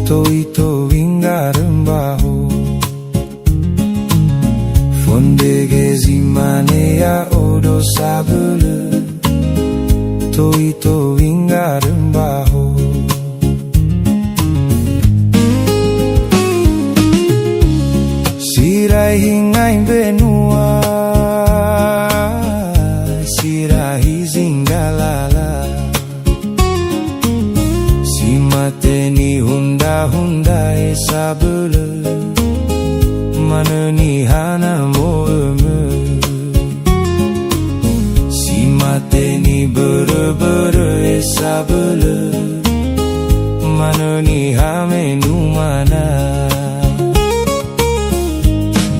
Toi ingaram baho Fondege zimane ya odo sabele Toi ingaram baho Sirai hingai benua Sirai zingalala Simateni hunda sabele Mana ni hana moeme Simateni bere sabele Mana ni hamenu mana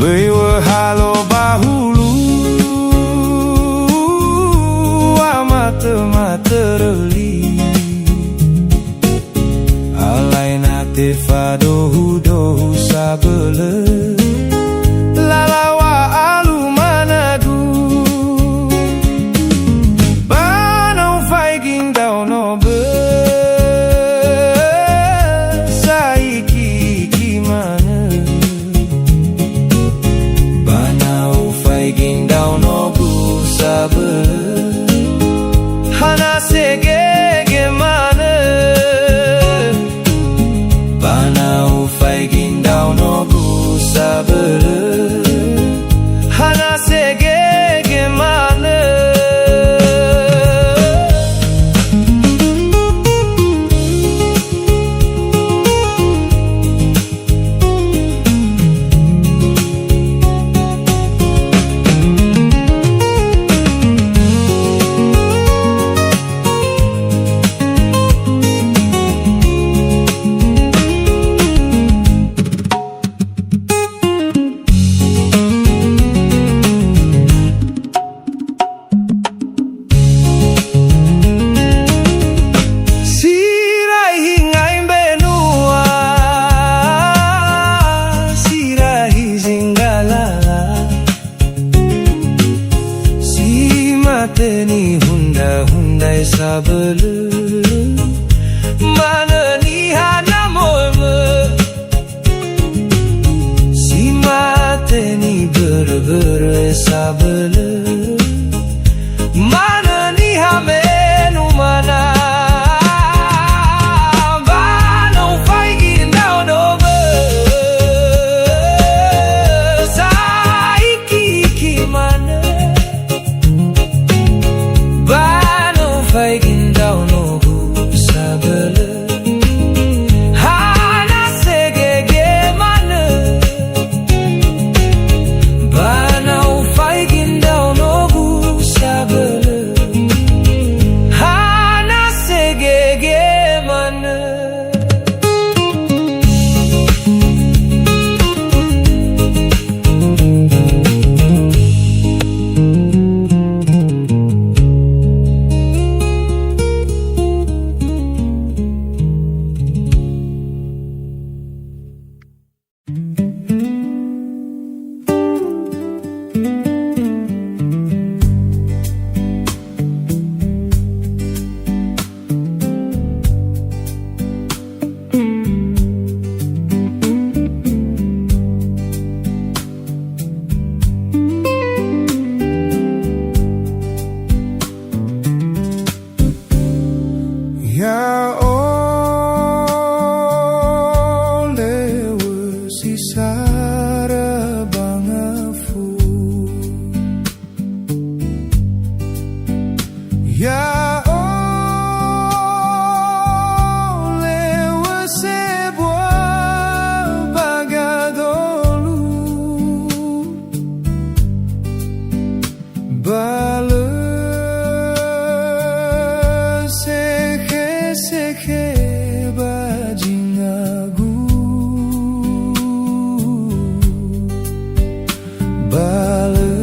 Bewa halo bahulu Amata reli Alaina te fadohu dohu sabele Lalawa alu managu Banau faigin dau no be Saiki kimana Banau faigin dau no bu sabele Hana sege gemana Banau faigin dau no bu sabele Hana sege gemana Mateni hundai sabele Mana ni hana moeme Si mateni bere sabele Mana ni hamenu mana Banau faigin dau no be Saiki kimana Banau faigin dau no bu sabele Hana sege gemana Banau faigin dau no bu sabele Hana sege gemana Ya oleh wesi sara bangafu Ya oleh wesi buah bagadolu Bale Sekhe bajingagu Bale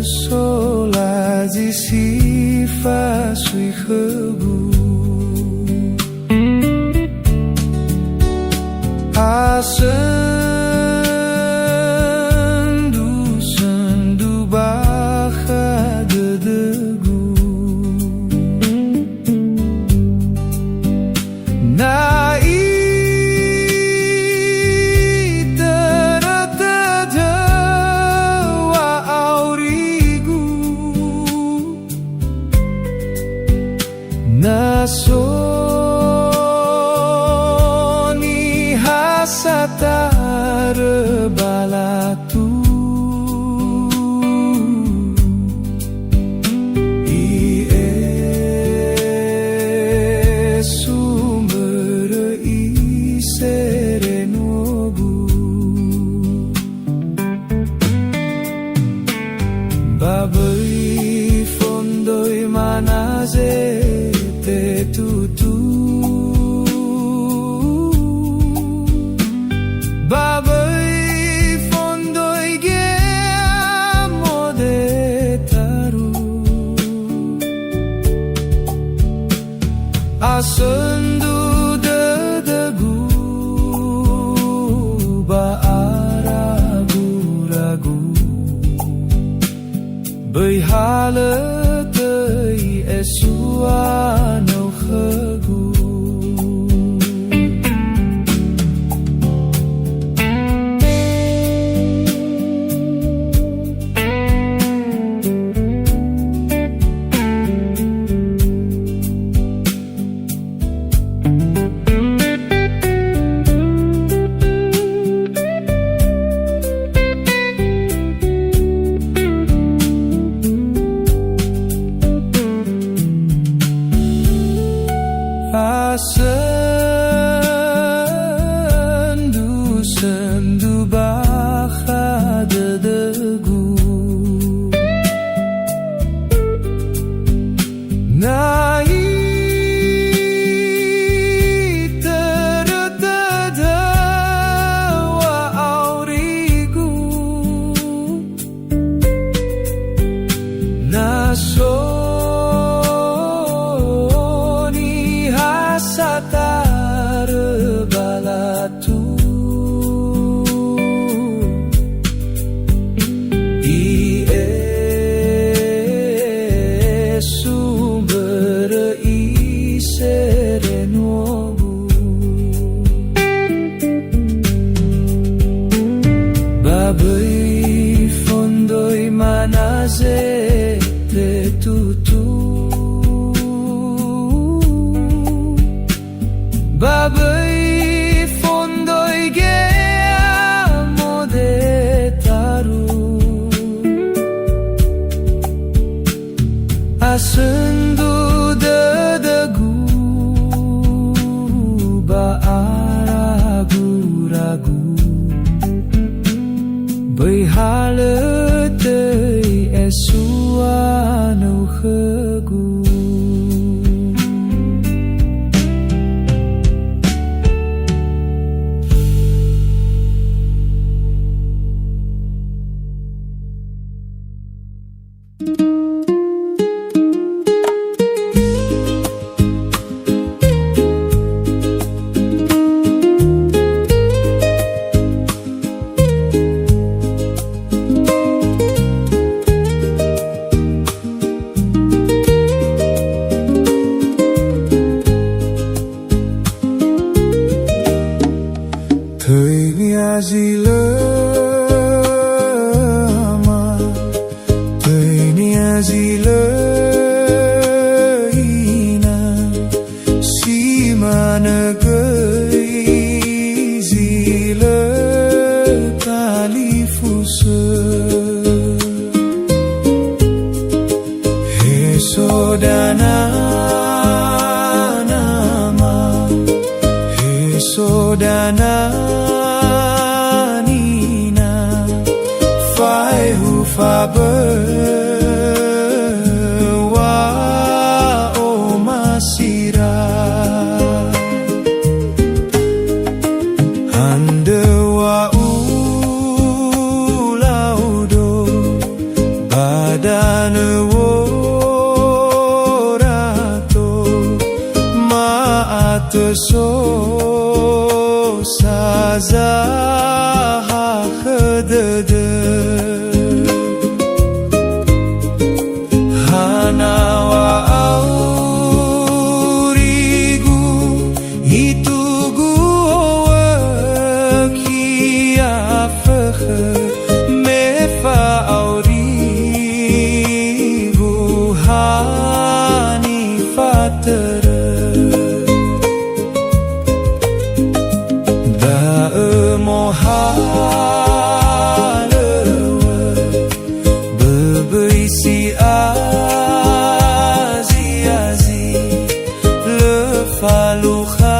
solazi sifa sui khebu Sendu baha dedegu Bây hà lỡ tơi e xua nâu khơ gu Sendu baka dedegu Nai tertada wa aurigu Nasoni hasatar balatu Babai fondoi manaze te tutu Babai fondoi gea mode taru Asendu dedagu ba ragu-ragu Bây hà lỡ tơi e xua nâu khơ gu Thời Nias lama Thời Nias ina Si mana gay zila kalifusa He sodana nama He sodana Faberwa o masira Handewa ulaudo badane worato maate so sazaha khedede Hanawa aurigu itugu wakia fakhe mefa aurigu hani fatere da mohalewe bebeisi Faluha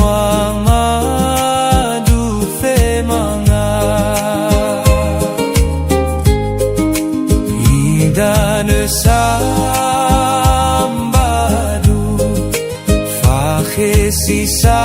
wa madu femanga Idane sambadu Fakhesi sa